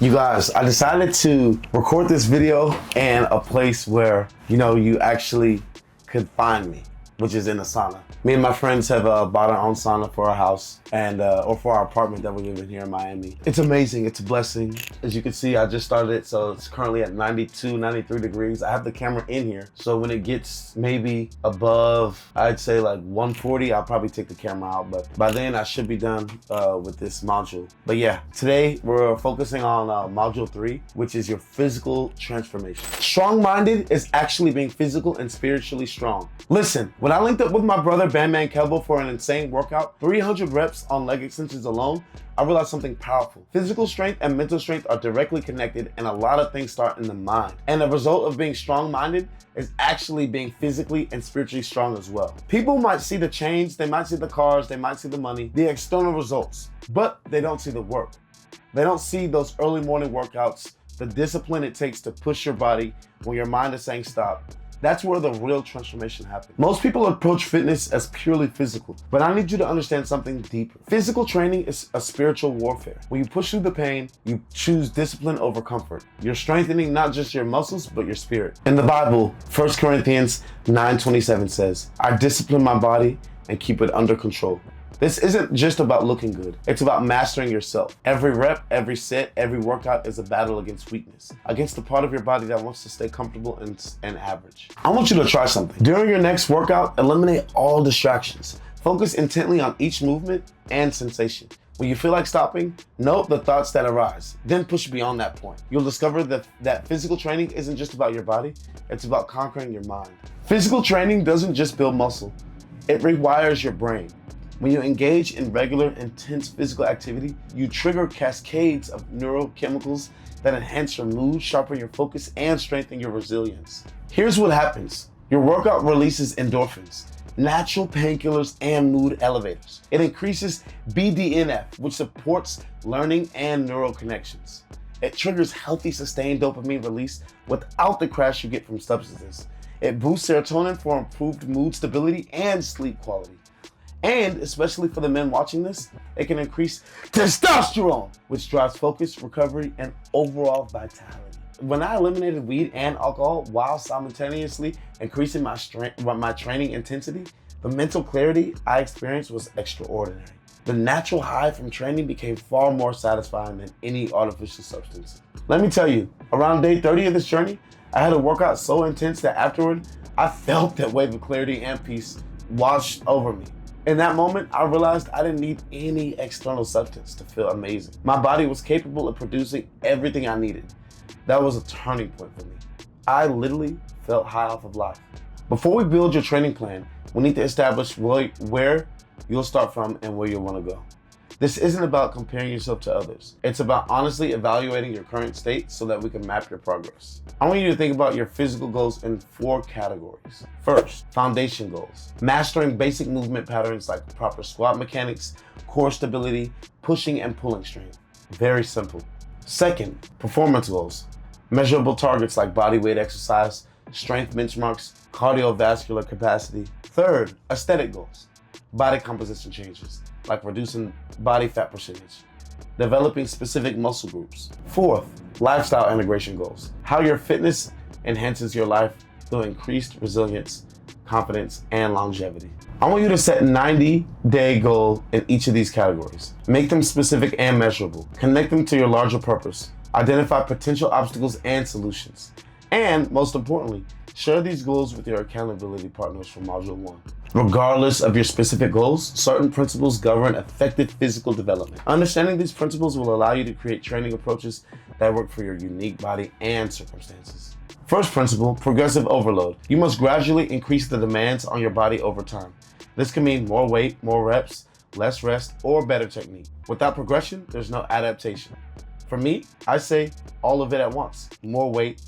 You guys, I decided to record this video in a place where, you actually could find me, which is in a sauna. Me and my friends have bought our own sauna for our house and or for our apartment that we live in here in Miami. It's amazing, it's a blessing. As you can see, I just started it, so it's currently at 92, 93 degrees. I have the camera in here, so when it gets maybe above, I'd say like 140, I'll probably take the camera out, but by then I should be done with this module. But yeah, today we're focusing on module 3, which is your physical transformation. Strong-minded is actually being physical and spiritually strong. Listen, when I linked up with my brother Bandman Kelbo for an insane workout, 300 reps on leg extensions alone, I realized something powerful. Physical strength and mental strength are directly connected, and a lot of things start in the mind. And the result of being strong-minded is actually being physically and spiritually strong as well. People might see the change, they might see the cars, they might see the money, the external results, but they don't see the work. They don't see those early morning workouts, the discipline it takes to push your body when your mind is saying stop. That's where the real transformation happens. Most people approach fitness as purely physical, but I need you to understand something deeper. Physical training is a spiritual warfare. When you push through the pain, you choose discipline over comfort. You're strengthening not just your muscles, but your spirit. In the Bible, 1 Corinthians 9:27 says, I discipline my body and keep it under control. This isn't just about looking good. It's about mastering yourself. Every rep, every set, every workout is a battle against weakness, against the part of your body that wants to stay comfortable and average. I want you to try something. During your next workout, eliminate all distractions. Focus intently on each movement and sensation. When you feel like stopping, note the thoughts that arise, then push beyond that point. You'll discover that physical training isn't just about your body, it's about conquering your mind. Physical training doesn't just build muscle, it rewires your brain. When you engage in regular, intense physical activity, you trigger cascades of neurochemicals that enhance your mood, sharpen your focus, and strengthen your resilience. Here's what happens. Your workout releases endorphins, natural painkillers, and mood elevators. It increases BDNF, which supports learning and neural connections. It triggers healthy, sustained dopamine release without the crash you get from substances. It boosts serotonin for improved mood stability and sleep quality. And especially for the men watching this, it can increase testosterone, which drives focus, recovery, and overall vitality. When I eliminated weed and alcohol while simultaneously increasing my training intensity, the mental clarity I experienced was extraordinary. The natural high from training became far more satisfying than any artificial substance. Let me tell you, around day 30 of this journey, I had a workout so intense that afterward, I felt that wave of clarity and peace wash over me. In that moment, I realized I didn't need any external substance to feel amazing. My body was capable of producing everything I needed. That was a turning point for me. I literally felt high off of life. Before we build your training plan, we need to establish where you'll start from and where you'll want to go. This isn't about comparing yourself to others. It's about honestly evaluating your current state so that we can map your progress. I want you to think about your physical goals in 4 categories. First, foundation goals. Mastering basic movement patterns like proper squat mechanics, core stability, pushing and pulling strength. Very simple. Second, performance goals. Measurable targets like body weight exercise, strength benchmarks, cardiovascular capacity. Third, aesthetic goals. Body composition changes, like reducing body fat percentage, developing specific muscle groups. Fourth, lifestyle integration goals. How your fitness enhances your life through increased resilience, confidence, and longevity. I want you to set a 90-day goal in each of these categories. Make them specific and measurable. Connect them to your larger purpose. Identify potential obstacles and solutions. And most importantly, share these goals with your accountability partners from Module 1. Regardless of your specific goals, certain principles govern effective physical development. Understanding these principles will allow you to create training approaches that work for your unique body and circumstances. First principle, progressive overload. You must gradually increase the demands on your body over time. This can mean more weight, more reps, less rest, or better technique. Without progression, there's no adaptation. For me, I say all of it at once. More weight,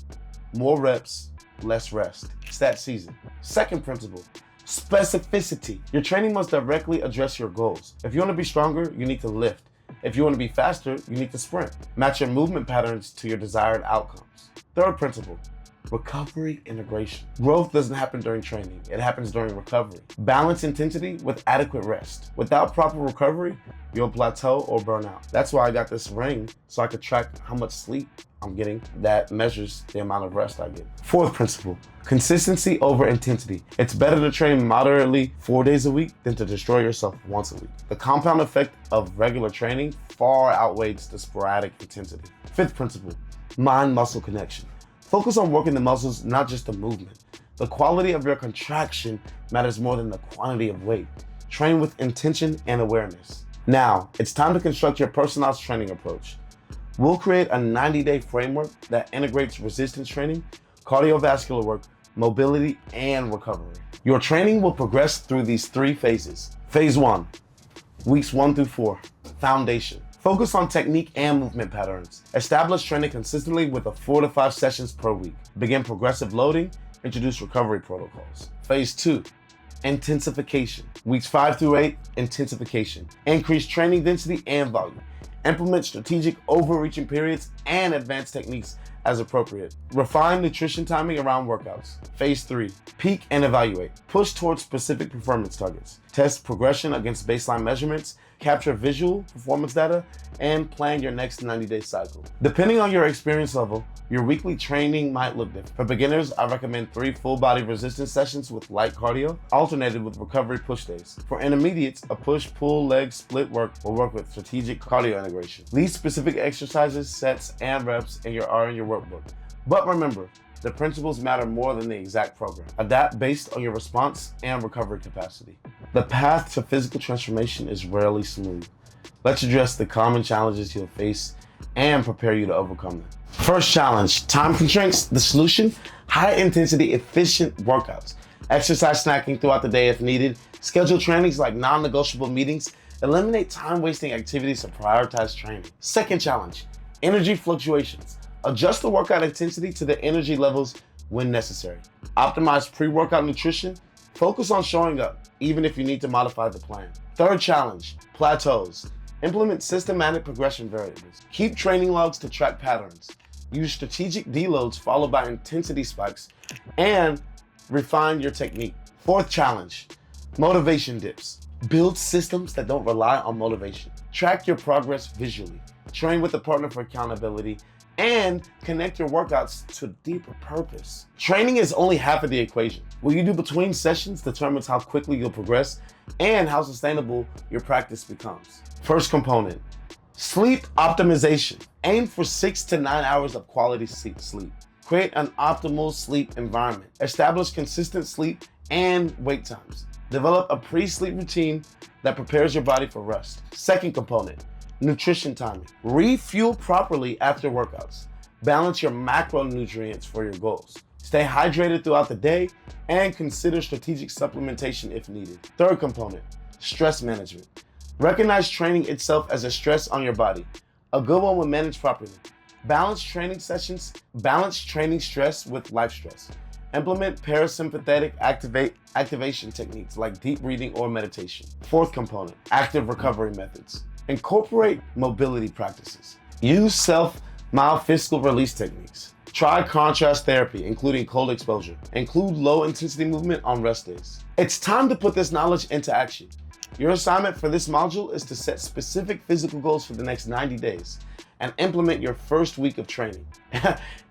more reps, less rest. It's that season. Second principle, specificity. Your training must directly address your goals. If you want to be stronger, you need to lift. If you want to be faster, you need to sprint. Match your movement patterns to your desired outcomes. Third principle, Recovery integration. Growth doesn't happen during training, it happens during recovery. Balance intensity with adequate rest. Without proper recovery, you'll plateau or burn out. That's why I got this ring, so I could track how much sleep I'm getting that measures the amount of rest I get. Fourth principle, consistency over intensity. It's better to train moderately 4 days a week than to destroy yourself once a week. The compound effect of regular training far outweighs the sporadic intensity. Fifth principle, mind-muscle connection. Focus on working the muscles, not just the movement. The quality of your contraction matters more than the quantity of weight. Train with intention and awareness. Now, it's time to construct your personalized training approach. We'll create a 90-day framework that integrates resistance training, cardiovascular work, mobility, and recovery. Your training will progress through these 3 phases. Phase 1, weeks 1 through 4, foundation. Focus on technique and movement patterns. Establish training consistently with 4 to 5 sessions per week. Begin progressive loading, introduce recovery protocols. Phase 2, intensification. Weeks 5 through 8, intensification. Increase training density and volume. Implement strategic overreaching periods and advanced techniques as appropriate. Refine nutrition timing around workouts. Phase 3, peak and evaluate. Push towards specific performance targets. Test progression against baseline measurements, capture visual performance data, and plan your next 90-day cycle. Depending on your experience level, your weekly training might look different. For beginners, I recommend 3 full-body resistance sessions with light cardio, alternated with recovery push days. For intermediates, a push-pull leg split work will work with strategic cardio integration. Leave specific exercises, sets, and reps in your workbook. But remember, the principles matter more than the exact program. Adapt based on your response and recovery capacity. The path to physical transformation is rarely smooth. Let's address the common challenges you'll face and prepare you to overcome them. First challenge, time constraints. The solution, high intensity, efficient workouts. Exercise snacking throughout the day if needed. Schedule trainings like non-negotiable meetings. Eliminate time-wasting activities to prioritize training. Second challenge, energy fluctuations. Adjust the workout intensity to the energy levels when necessary. Optimize pre-workout nutrition. Focus on showing up, even if you need to modify the plan. Third challenge, plateaus. Implement systematic progression variables. Keep training logs to track patterns. Use strategic deloads followed by intensity spikes, and refine your technique. Fourth challenge, motivation dips. Build systems that don't rely on motivation. Track your progress visually. Train with a partner for accountability, and connect your workouts to a deeper purpose. Training is only half of the equation. What you do between sessions determines how quickly you'll progress and how sustainable your practice becomes. First component, sleep optimization. Aim for 6 to 9 hours of quality sleep. Create an optimal sleep environment. Establish consistent sleep and wake times. Develop a pre-sleep routine that prepares your body for rest. Second component, nutrition timing. Refuel properly after workouts. Balance your macronutrients for your goals. Stay hydrated throughout the day and consider strategic supplementation if needed. Third component, stress management. Recognize training itself as a stress on your body. A good one when managed properly. Balance training stress with life stress. Implement parasympathetic activation techniques like deep breathing or meditation. Fourth component, active recovery methods. Incorporate mobility practices. Use self-mild physical release techniques. Try contrast therapy, including cold exposure. Include low-intensity movement on rest days. It's time to put this knowledge into action. Your assignment for this module is to set specific physical goals for the next 90 days and implement your first week of training.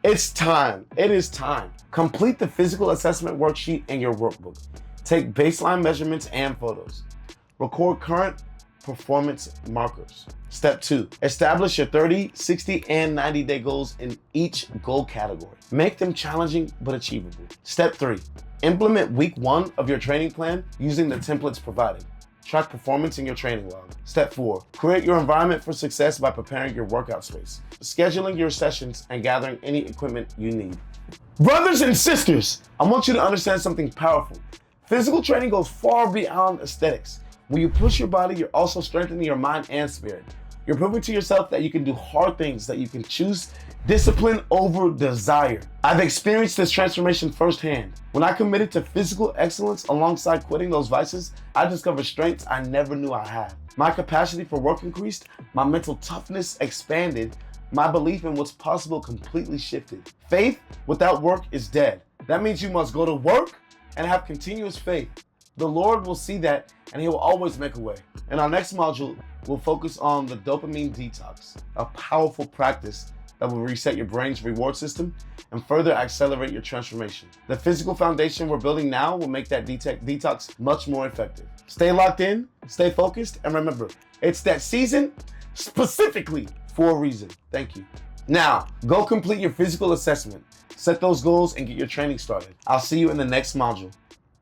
It's time. It is time. Complete the physical assessment worksheet in your workbook. Take baseline measurements and photos. Record current performance markers. Step 2, establish your 30, 60, and 90-day goals in each goal category. Make them challenging but achievable. Step 3, implement week 1 of your training plan using the templates provided. Track performance in your training log. Step 4, create your environment for success by preparing your workout space, scheduling your sessions, and gathering any equipment you need. Brothers and sisters, I want you to understand something powerful. Physical training goes far beyond aesthetics. When you push your body, you're also strengthening your mind and spirit. You're proving to yourself that you can do hard things, that you can choose discipline over desire. I've experienced this transformation firsthand. When I committed to physical excellence alongside quitting those vices, I discovered strengths I never knew I had. My capacity for work increased, my mental toughness expanded, My belief in what's possible completely shifted. Faith without work is dead. That means you must go to work and have continuous faith. The Lord will see that and He will always make a way. In our next module, we'll focus on the dopamine detox, a powerful practice that will reset your brain's reward system and further accelerate your transformation. The physical foundation we're building now will make that detox much more effective. Stay locked in, stay focused, and remember, it's that season specifically for a reason. Thank you. Now, go complete your physical assessment, set those goals, and get your training started. I'll see you in the next module.